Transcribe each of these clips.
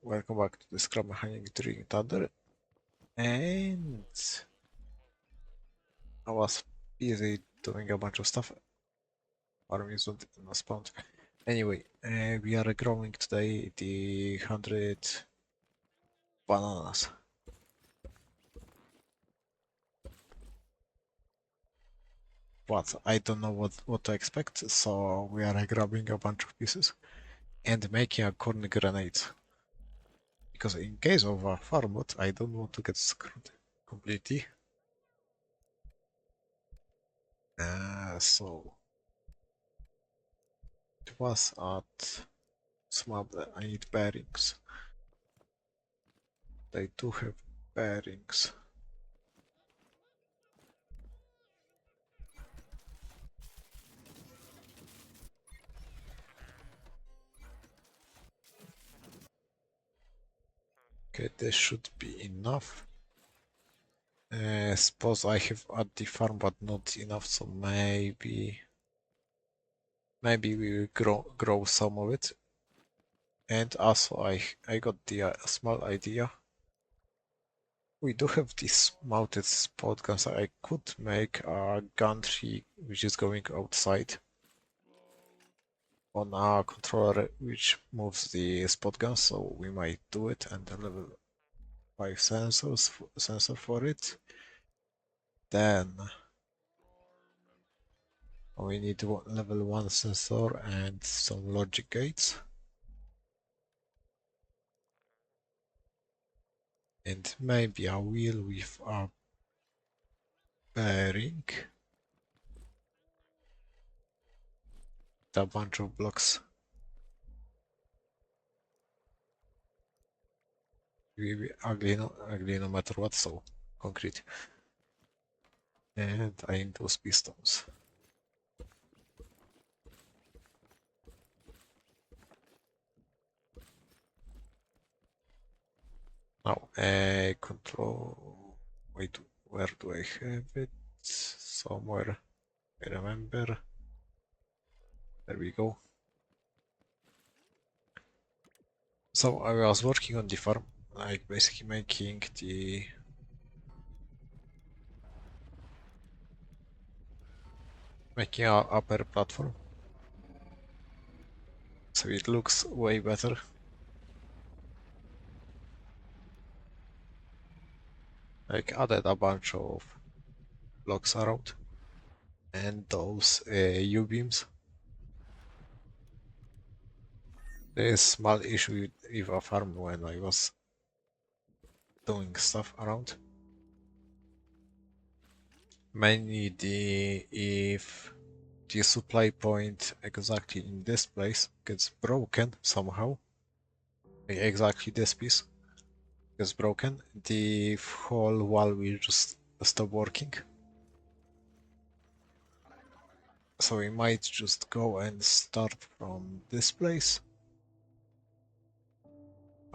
Welcome back to the Scrum Mechanic Dream Thunder. And I was busy doing a bunch of stuff. Armies not spawned. Anyway, we are growing today the 100 bananas. But I don't know what to expect, so we are grabbing a bunch of pieces and making a corn grenade. Because in case of a farm bot, I don't want to get screwed completely. So it was at Smab. I need bearings. They do have bearings. Okay, this should be enough. Suppose I have at the farm, but not enough, so maybe we will grow some of it. And also, I got the small idea. We do have this mounted spot gun, so I could make a gantry which is going outside on a controller which moves the spot gun, so we might do it, and a level 5 sensor for it. Then we need level 1 sensor and some logic gates. And maybe a wheel with a bearing. A bunch of blocks. Will be ugly no matter what, so concrete. And I need those pistons. Now, control. Wait, where do I have it? Somewhere. I remember. There we go. So I was working on the farm, like basically making the our upper platform, so it looks way better. Like added a bunch of blocks around and those U-beams. There is small issue with a farm when I was doing stuff around. Mainly if the supply point exactly in this place gets broken somehow, like exactly this piece gets broken, the whole wall will just stop working. So we might just go and start from this place.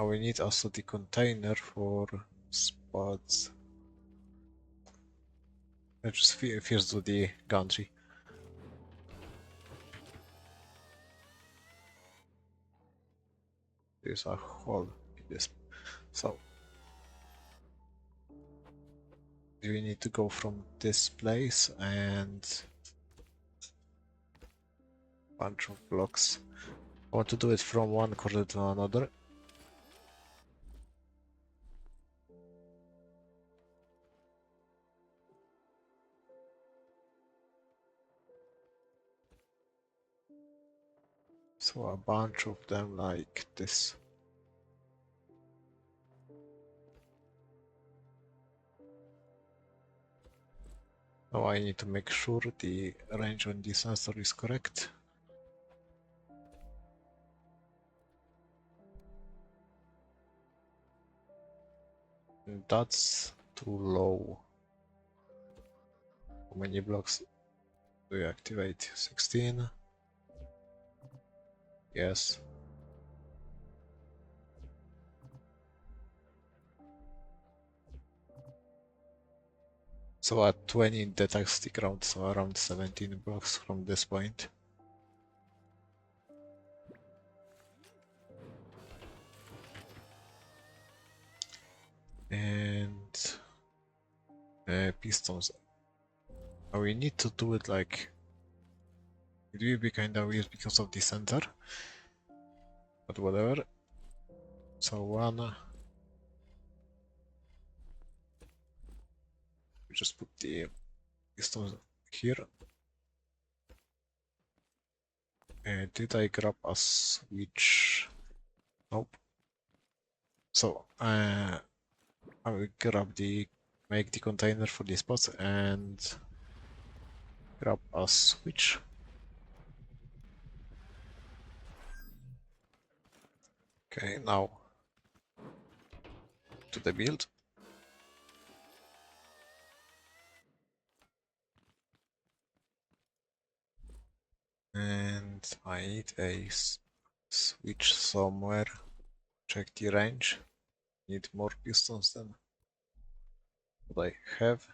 We need also the container for spots. Let's just first do the gantry. There's a hole in this. So we need to go from this place and bunch of blocks. I want to do it from one corner to another. So a bunch of them like this. Now I need to make sure the range on the sensor is correct. And that's too low. How many blocks do you activate? 16? Yes. So at 20 that I stick around, so around 17 blocks from this point. pistons. We need to do it like it will be kinda weird because of the center, but whatever. So one, we just put the pistons here. Did I grab a switch? Nope. So I will make the container for the spots and grab a switch. Okay, now to the build. And I need a switch somewhere. Check the range. Need more pistons than what I have.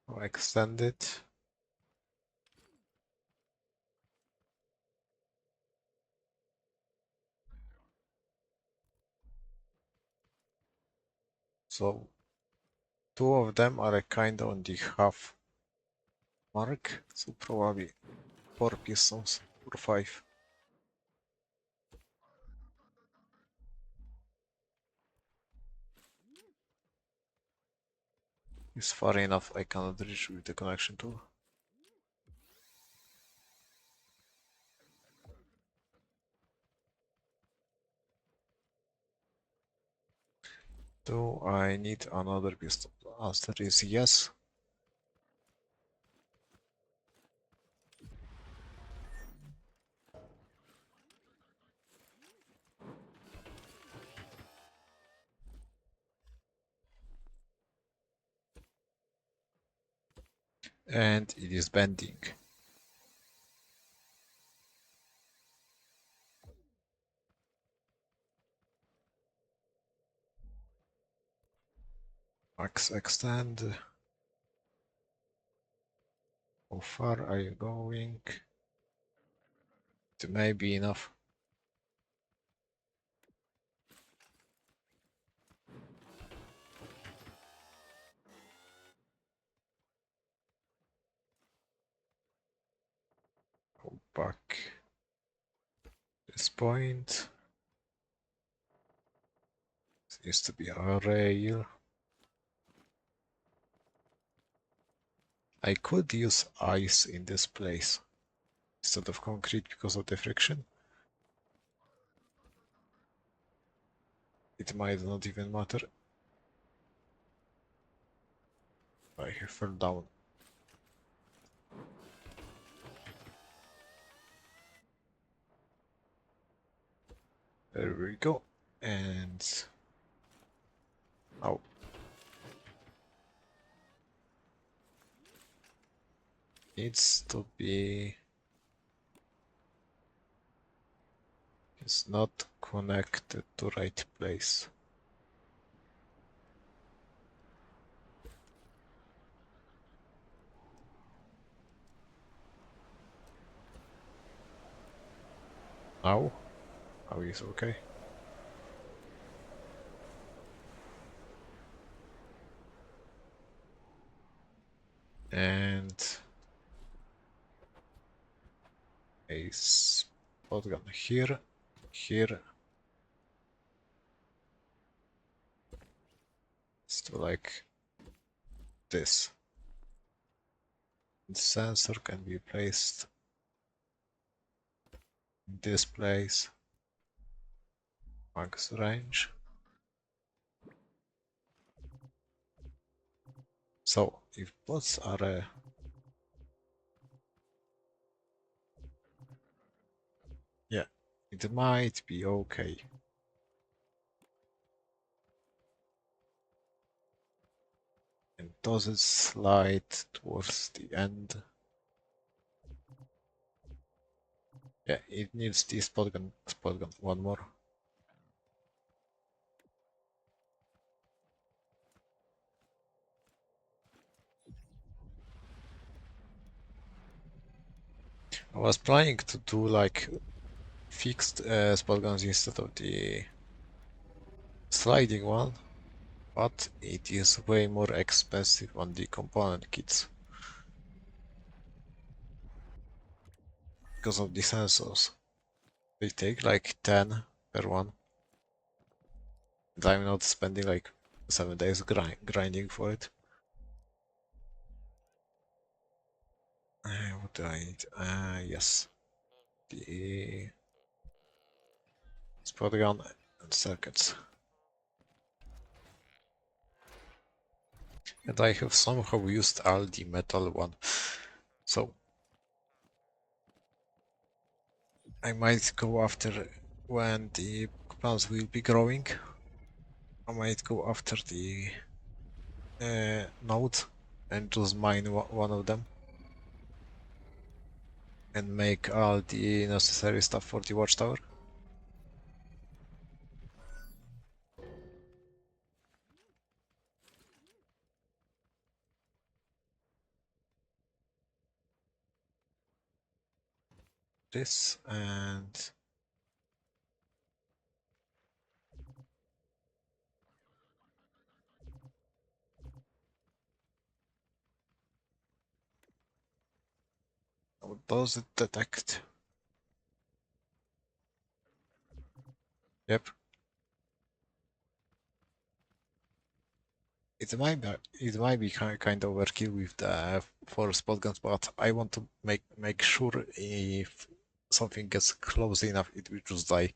I'll extend it. So two of them are kinda on the half mark, so probably 4 pistons or 5. It's far enough, I cannot reach with the connection tool. Do I need another piston? The answer is yes. And it is bending. Max extend. How far are you going? It may be enough. Go back. This point. This used to be a rail. I could use ice in this place instead of concrete because of the friction. It might not even matter. I fell down. There we go. And now needs to be. It's not connected to right place. Now is okay. And a spot gun here, here. So like this. The sensor can be placed in this place. Max range. So if bots are yeah, it might be okay. And does it slide towards the end? Yeah, it needs the spot gun, one more. was planning to do like fixed spot guns instead of the sliding one, but it is way more expensive on the component kits because of the sensors. They take like 10 per one, and I'm not spending like 7 days grinding for it. What do I need? Yes, the spot gun and circuits. And I have somehow used all the metal one, so I might go after when the plants will be growing. I might go after the node and just mine one of them and make all the necessary stuff for the watchtower. This and how does it detect? Yep. It might be kind of overkill with the 4 spot guns, but I want to make sure if something gets close enough, it will just die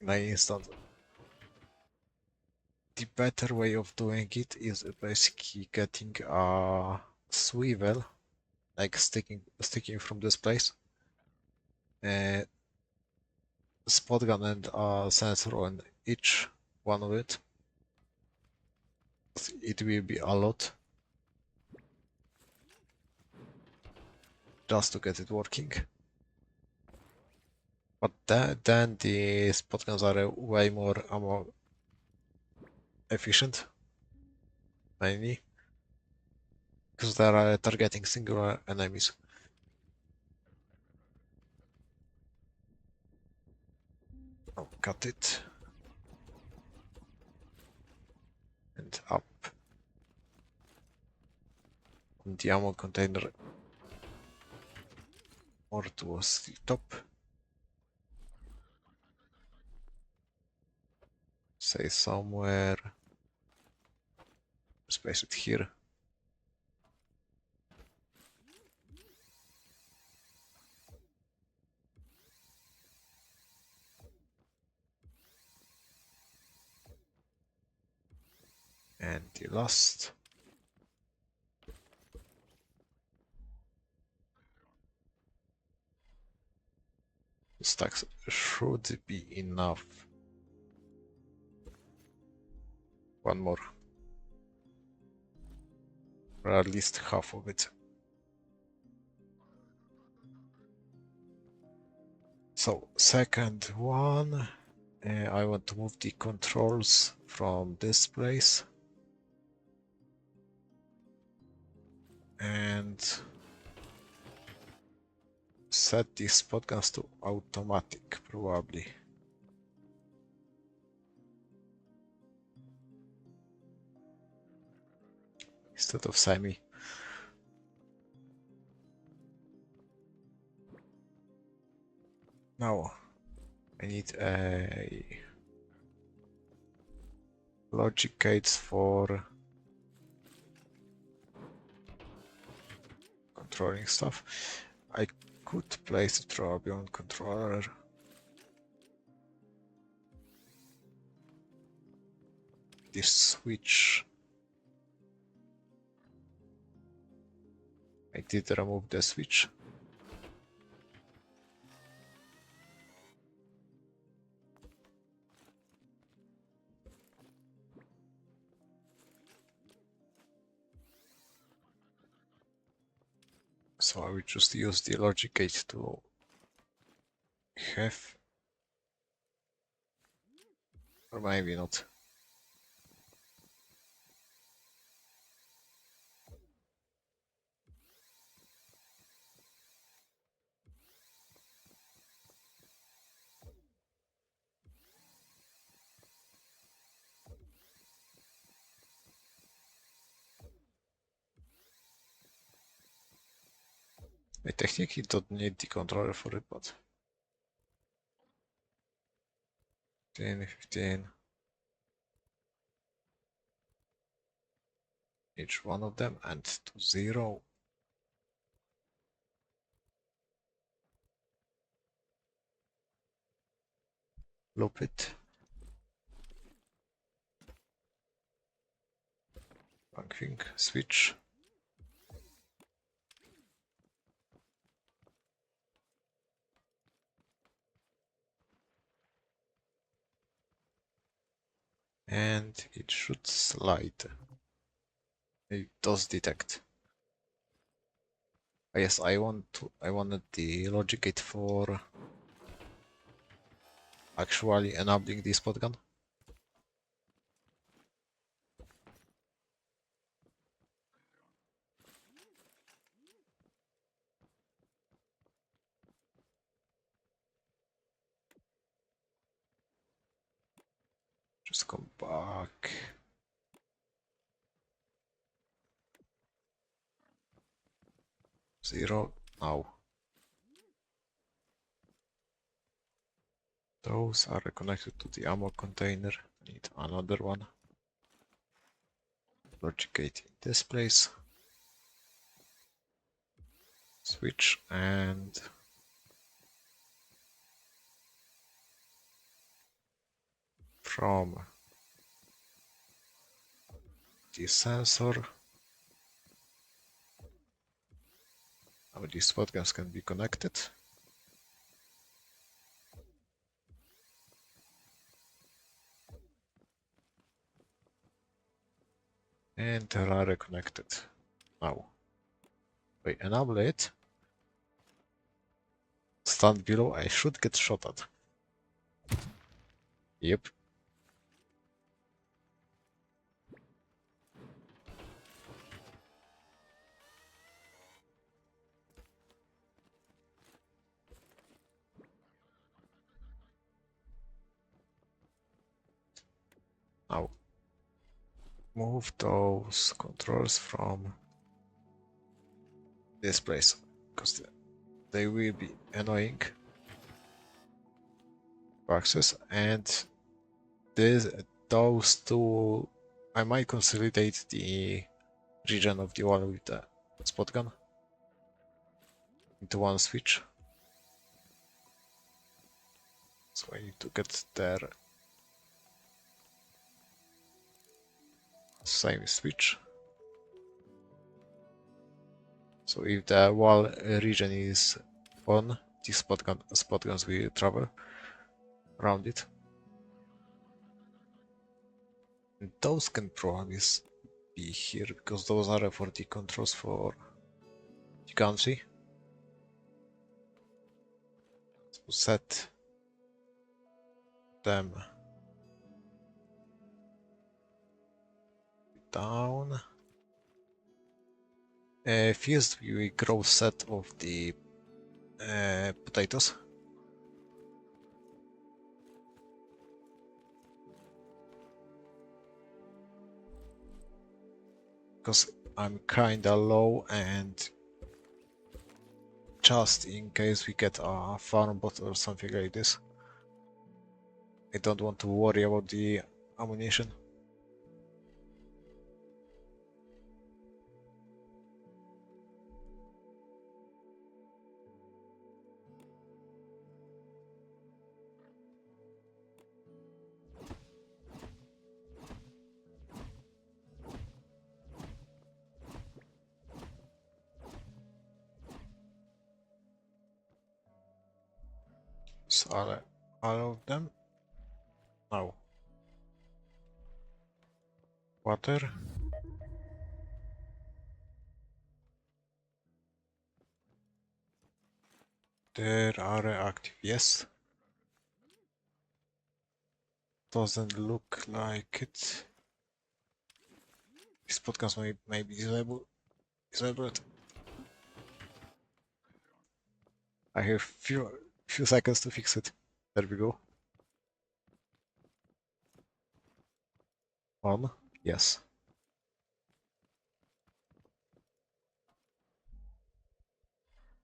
in an instant. The better way of doing it is basically getting a swivel, like sticking from this place, uh, spot gun and a sensor on each one of it. It will be a lot just to get it working. But then the spot guns are way more ammo efficient, mainly because they are targeting singular enemies. Oh, cut it. And up. And the ammo container more towards the top. Say somewhere. Space it here. And the last. Stacks should be enough. One more. Or at least half of it. So, second one. I want to move the controls from this place. And set the spot guns to automatic, probably. Instead of semi. Now, I need a logic gates for controlling stuff. I could place the Tropion controller. This switch. I did remove the switch. So I will just use the logic gate to have, or maybe not. I technically don't need the controller for it, but 15, 15. Each one of them, and to 0. Loop it. Banking, switch. And it should slide. It does detect. Yes, I wanted the logic gate for actually enabling the spot gun. Just come back. Zero now. Those are connected to the ammo container. Need another one. Logic gate in this place. Switch and from the sensor. Now these spot guns can be connected. And they are connected. Now, we enable it. Stand below, I should get shot at. Yep. Now, move those controls from this place, because they will be annoying to access, and those two, I might consolidate the region of the wall with the spot gun into one switch. So I need to get there. Same switch. So if the wall region is on, the spot guns will travel around it. And those can probably be here because those are for the controls for the country. So set them down. First we grow set of the potatoes. Because I'm kinda low, and just in case we get a farm bot or something like this, I don't want to worry about the ammunition. So all of them. Now, water. There are active, yes. Doesn't look like it. This podcast may be disabled. I have few seconds to fix it. There we go. On, yes.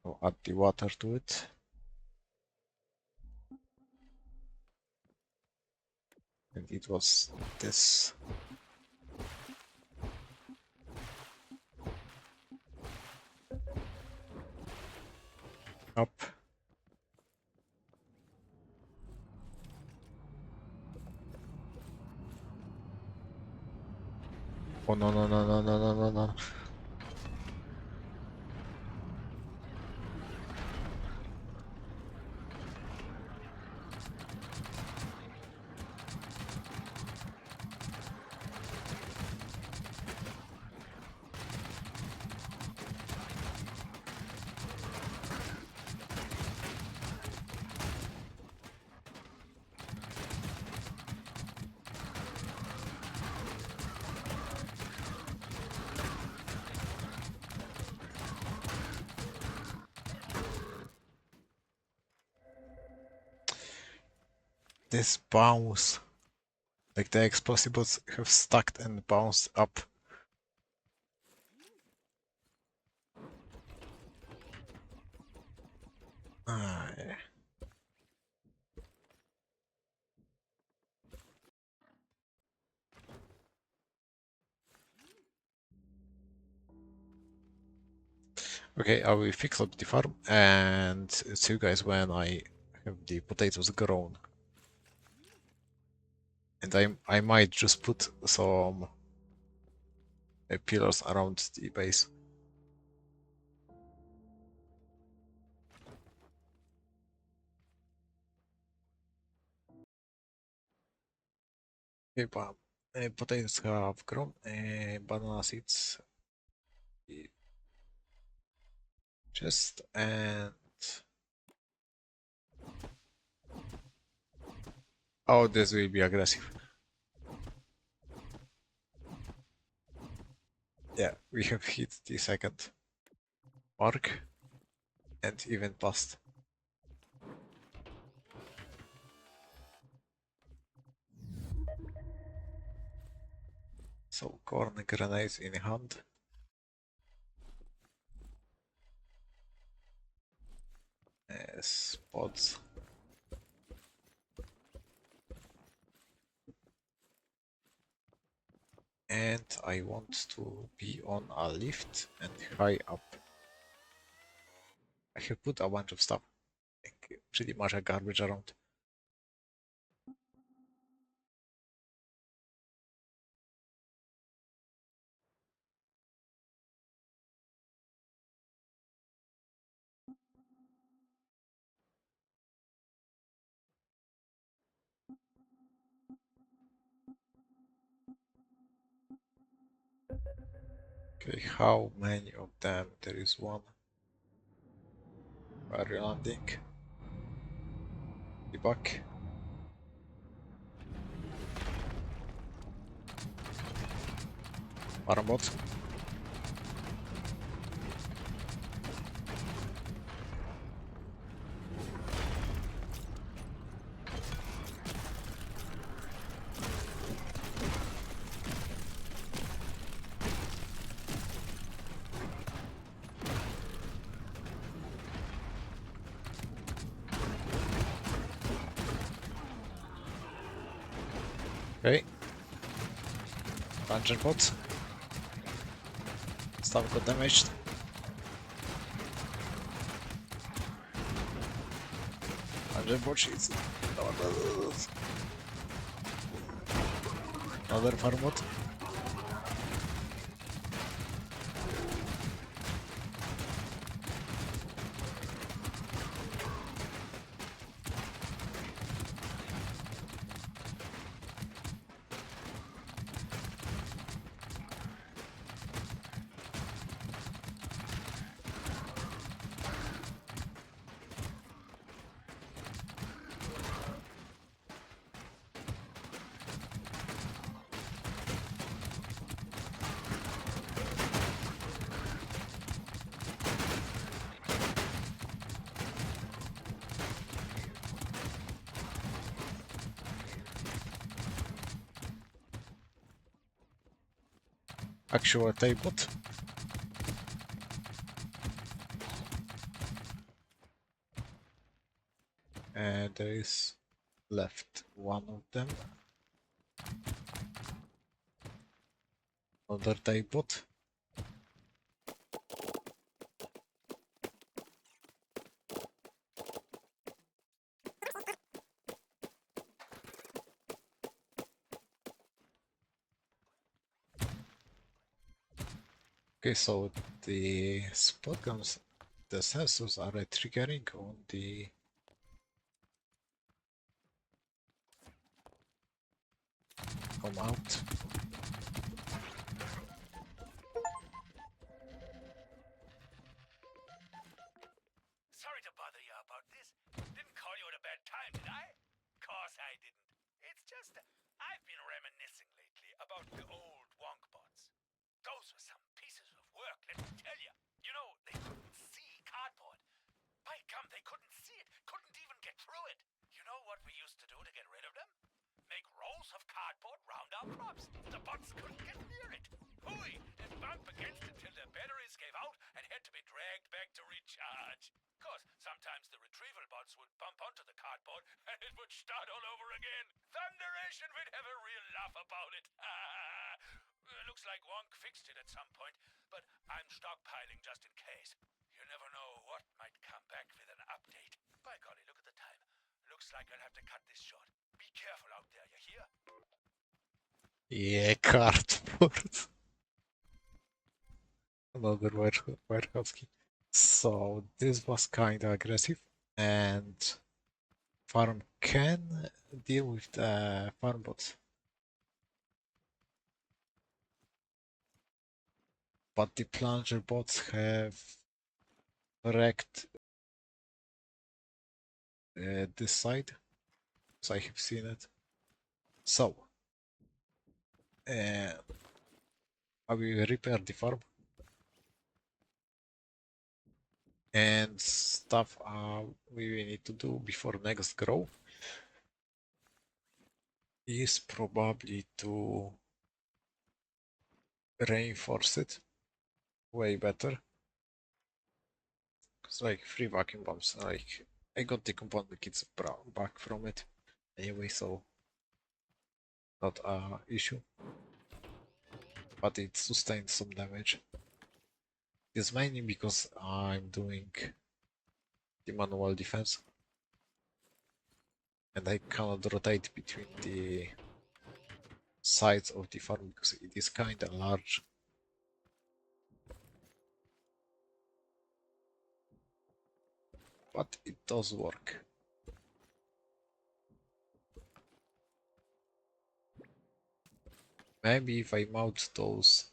I'll add the water to it. And it was this. Up. Oh no no no no no no no no. This bounce. Like the explosives have stuck and bounced up. Yeah. Okay, I will fix up the farm and see you guys when I have the potatoes grown. And I might just put some pillars around the base. Okay, potatoes have grown, banana seeds just and oh, this will be aggressive. Yeah, we have hit the second mark and even past. So corn grenades in hand. Spots. And I want to be on a lift and high up. I have put a bunch of stuff, like pretty much a garbage around. Okay, how many of them? There is one. Where are you landing? Be back. Marmot. Okay. Dungeon bot. Stuff got damaged. Dungeon bot sheets. Another farmot. Actual tape bot. and there is left one of them. Another daybot. Okay, so the spot guns, the sensors are triggering on the come out. Sorry to bother you about this. Didn't call you at a bad time, did I? Course I didn't. It's just I've been reminiscing lately about the old wonkbots. Those were some pieces of work, let me tell you. You know, they couldn't see cardboard. By gum, they couldn't see it. Couldn't even get through it. You know what we used to do to get rid of them? Make rolls of cardboard round our props. The bots couldn't get near it. Hooey! And bump against it till their batteries gave out and had to be dragged back to recharge. Of course, sometimes the retrieval bots would bump onto the cardboard and it would start all over again. Thunderation would have a real laugh about it. Looks like Wonk fixed it at some point, but I'm stockpiling just in case. You never know what might come back with an update. By golly, look at the time. Looks like I'll have to cut this short. Be careful out there, you hear? Yeah, cardboard. Another warehouse key. So this was kind of aggressive, and farm can deal with the farm bots. But the plunger bots have wrecked this side, so I have seen it. So, I will repair the farm and stuff we will need to do before next grow is probably to reinforce it way better. It's like 3 vacuum bombs. Like I got the component kits back from it anyway, so not a issue. But it sustained some damage. It's mainly because I'm doing the manual defense and I cannot rotate between the sides of the farm because it is kinda large. But it does work. Maybe if I mount those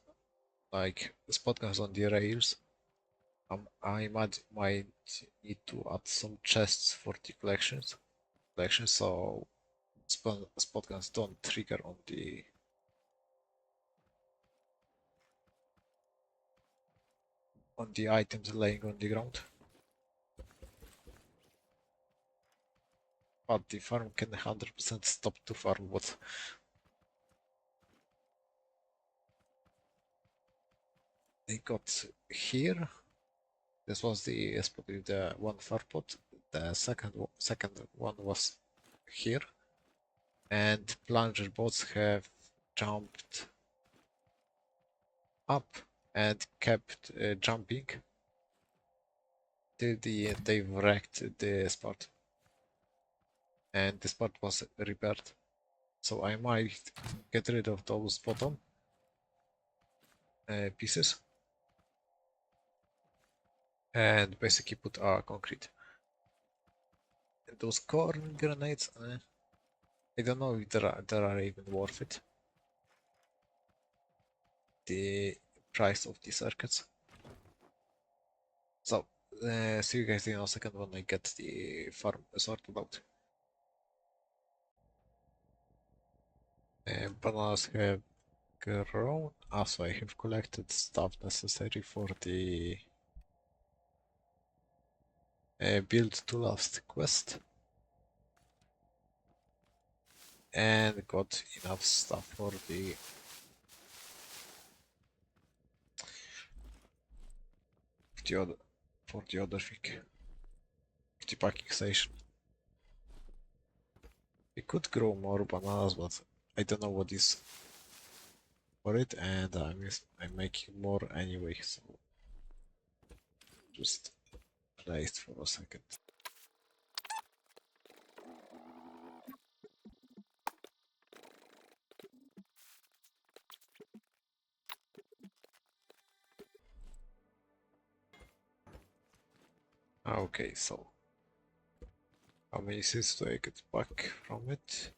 like spot guns on the rails, I might need to add some chests for the collections, so spot guns don't trigger on the items laying on the ground. But the farm can 100% stop to farm what they got here. This was the spot with the one farm pot. The second one was here, and plunger bots have jumped up and kept jumping till they've wrecked the spot, and the spot was repaired. So I might get rid of those bottom pieces and basically put concrete. And those corn grenades, I don't know if they are even worth it. The price of the circuits. So see you guys in a second when I get the farm sorted out. Bananas have grown. Also, I have collected stuff necessary for the build to last quest. And got enough stuff for the other thing. The packing station. We could grow more bananas, but I don't know what is for it, and I'm making more anyway, so just rest for a second. Okay, so how many seeds do I get back from it?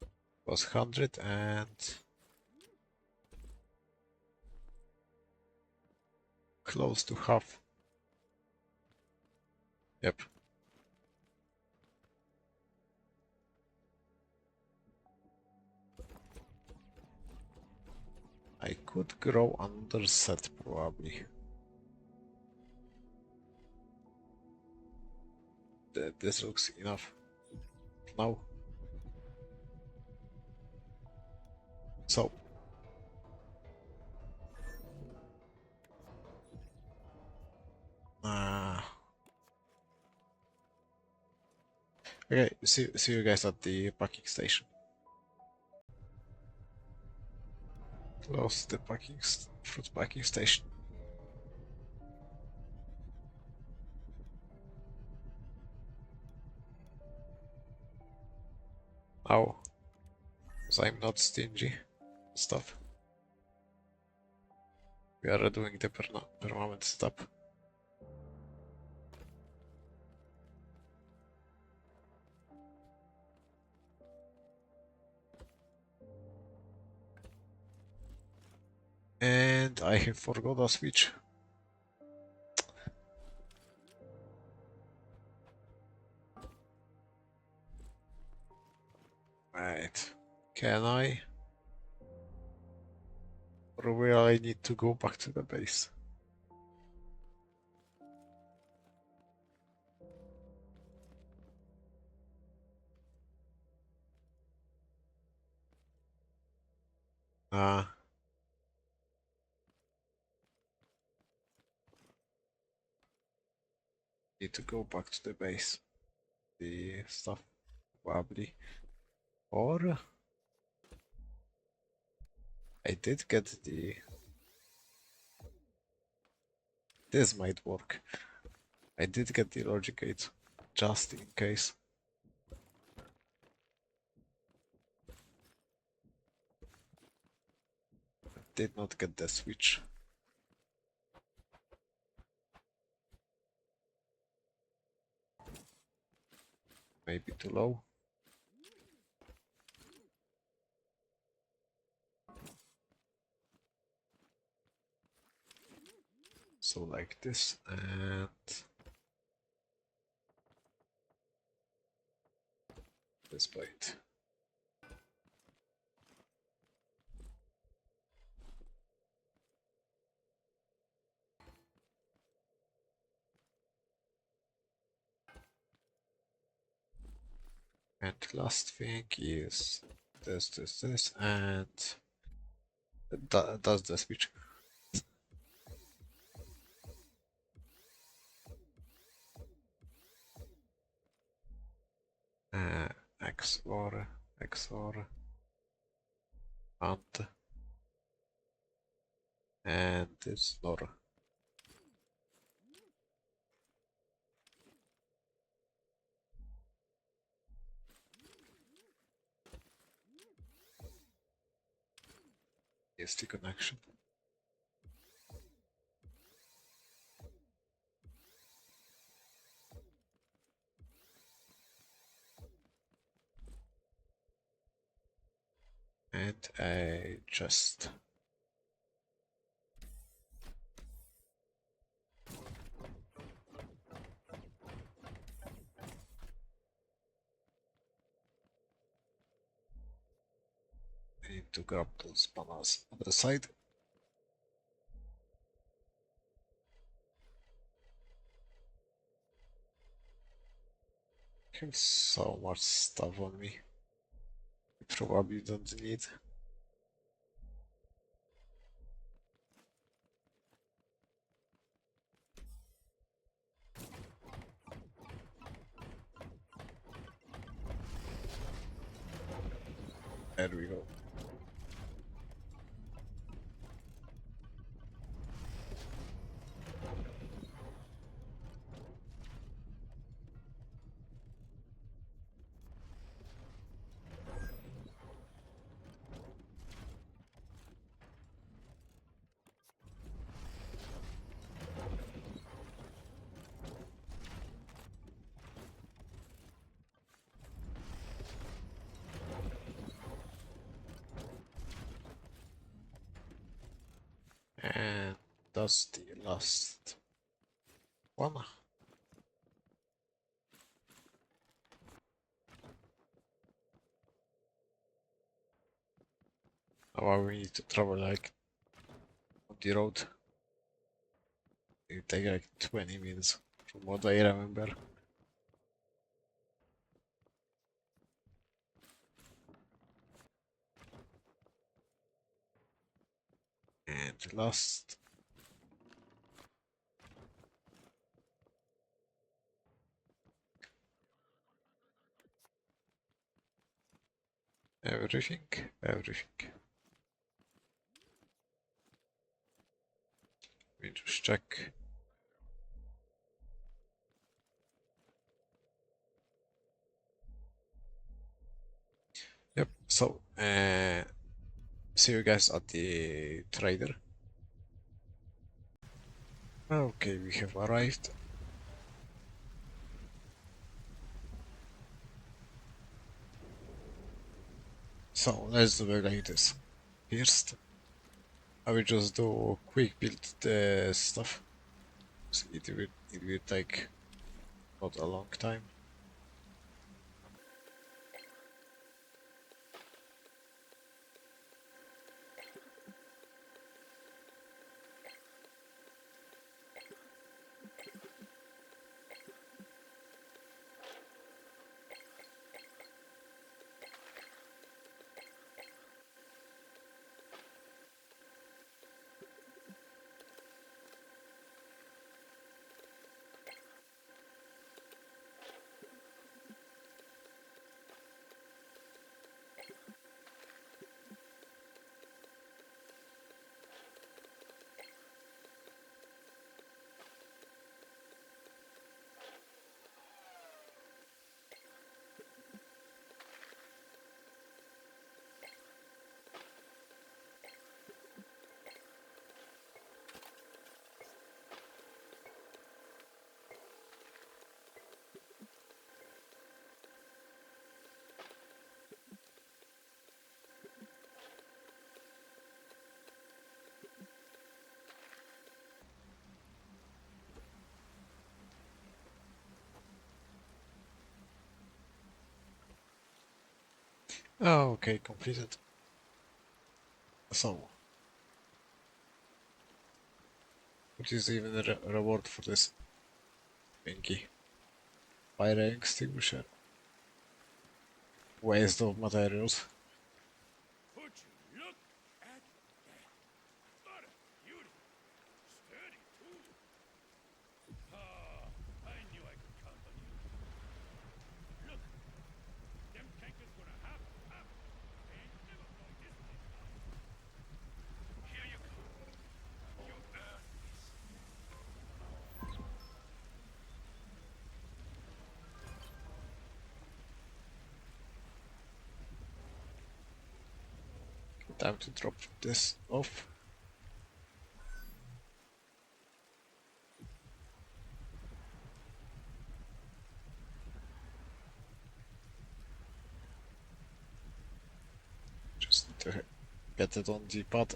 It was 100 and close to half. Yep. I could grow under set probably. This looks enough now. So okay, see you guys at the packing station. Close the fruit packing station. Now, because I'm not stingy stuff. We are doing the permanent stop. And I have forgot a switch. Right. Can I? Or will I need to go back to the base? Ah. Need to go back to the base. The stuff, probably. Or I did get the. This might work. I did get the logic gate, just in case. Did not get the switch. Maybe too low. So like this, and this plate. And last thing is this, and does the switch. XOR, and this NOR. Is the connection. And I just need to grab those bananas on the side. I have so much stuff on me. I probably don't need. There we go. And that's the last one. Now we need to travel like on the road. It take like 20 minutes from what I remember. And last. Everything. We just check. Yep, so see you guys at the trader. Okay, we have arrived. So let's do it like this. First, I will just do quick build the stuff. So it will take not a long time. Oh, okay, completed. So, what is even a reward for this? Pinky. Fire extinguisher. Waste of materials. Would you look at that? What a beauty. Sturdy, too. Ah, I knew I could count on you. Look, them tankers gonna have to have. They ain't never blown this place up. Here you go. You earned this. Time to drop this off. Just need to get it on the pad.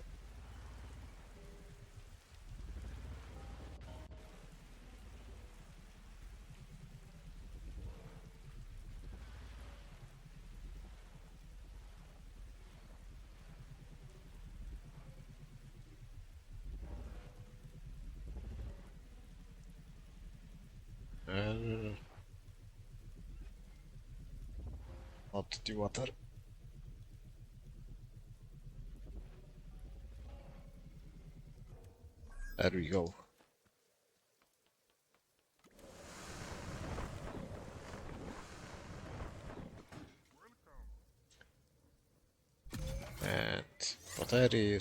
Not the water. There we go.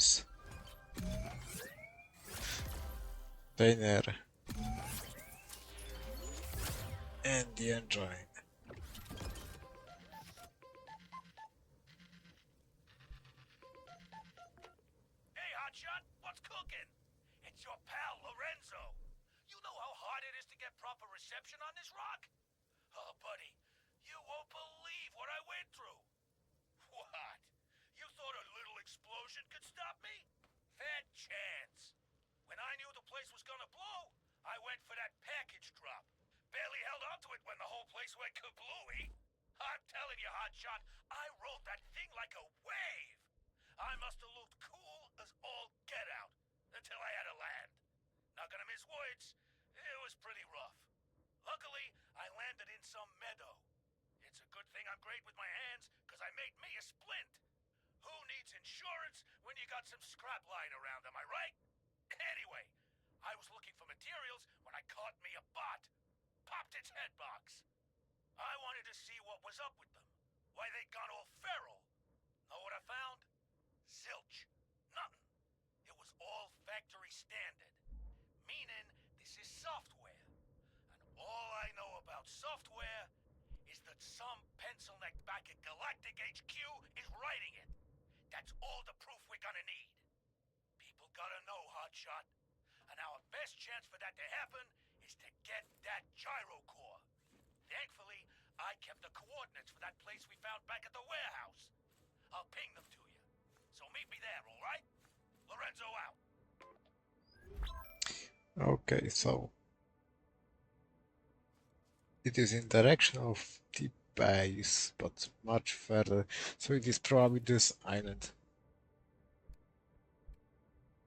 this container and the engine. Hey, Hotshot, what's cooking? It's your pal, Lorenzo. You know how hard it is to get proper reception on this rock? Oh, buddy, you won't believe what I went through. What? You thought a little explosion could stop me? Fat chance. When I knew the place was gonna blow, I went for that package drop. Barely held onto it when the whole place went kablooey. I'm telling you, Hotshot, I rode that thing like a wave. I must have looked cool as all get out until I had to land. Not gonna miss words, it was pretty rough. Luckily, I landed in some meadow. It's a good thing I'm great with my hands, because I made me a splint. Who needs insurance when you got some scrap lying around, am I right? Anyway, I was looking for materials when I caught me a bot. Popped its head box. I wanted to see what was up with them. Why they'd gone all feral. Know what I found? Zilch. Nothing. It was all factory standard. Meaning this is software. And all I know about software is that some pencil neck back at Galactic HQ is writing it. That's all the proof we're gonna need. People gotta know, Hotshot. And our best chance for that to happen is to get that gyro core. Thankfully, I kept the coordinates for that place we found back at the warehouse. I'll ping them to you. So meet me there, all right? Lorenzo out. Okay, so it is in direction of the base, but much further. So it is probably this island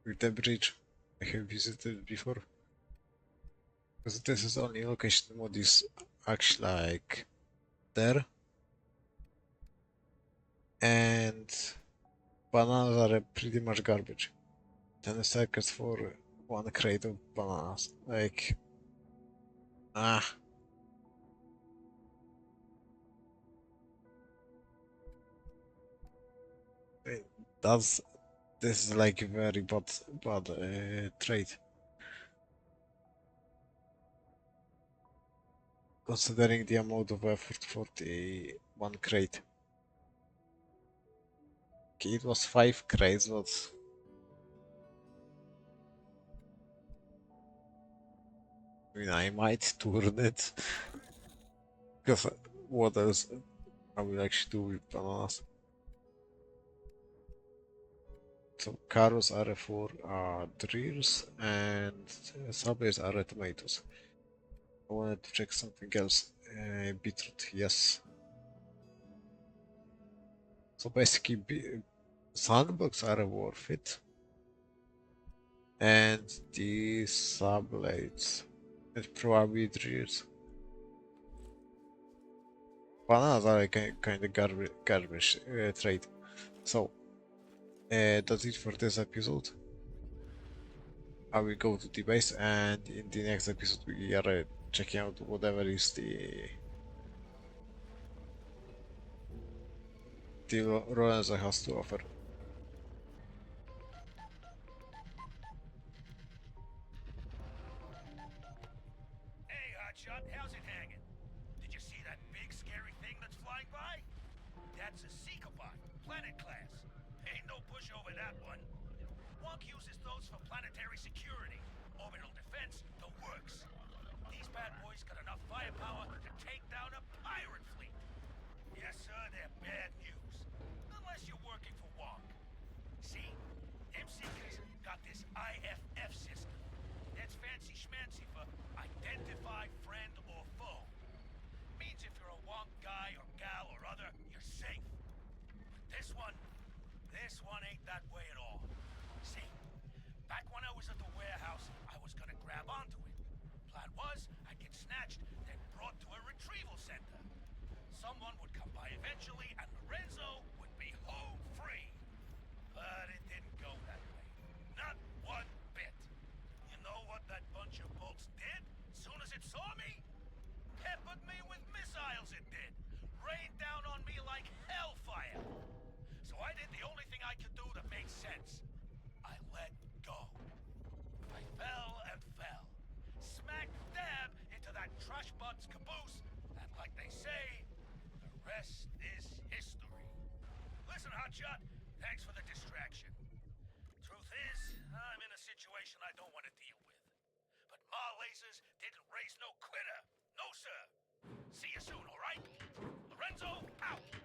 with the bridge I have visited before. Because this is only location what is actually like there. And bananas are pretty much garbage. 10 seconds for one crate of bananas. Like, that's this is like a very bad trade. Considering the amount of effort for the one crate. Okay, it was 5 crates, but I mean, I might turn it. Because what else I will actually do with bananas? So carrots are for drills and subways are tomatoes. I wanted to check something else. Beetroot, yes. So basically, sandbox are worth it. And the subblades. And probably drills. Bananas are a kind of garbage trade. So, that's it for this episode. I will go to the base, and in the next episode we are checking out whatever is the Lorenzo has to offer. Hey, Hotshot, how's it hanging? Did you see that big scary thing that's flying by? That's a Seekobot, planet class. Ain't no pushover that one. Wonk uses those for planetary security, orbital defense, the works. These bad boys got enough firepower to take down a pirate fleet. Yes, sir, they're bad news. Unless you're working for Wonk. See, them Seekers got this IFF system. That's fancy schmancy for identify friend or foe. Means if you're a Wonk guy or gal or other, you're safe. But this one ain't that way at all. See, back when I was at the warehouse, I was gonna grab onto it. Plan was, I'd get snatched, then brought to a retrieval center. Someone would come by eventually, and Lorenzo would be home free. But it didn't go that way. Not one bit. You know what that bunch of bolts did? Soon as it saw me? Peppered me with missiles, it did. Rained down on me like hellfire. So I did the only thing I could do that made sense. Thanks for the distraction. Truth is, I'm in a situation I don't want to deal with. But Ma Lasers didn't raise no quitter. No, sir. See you soon, all right? Lorenzo, out!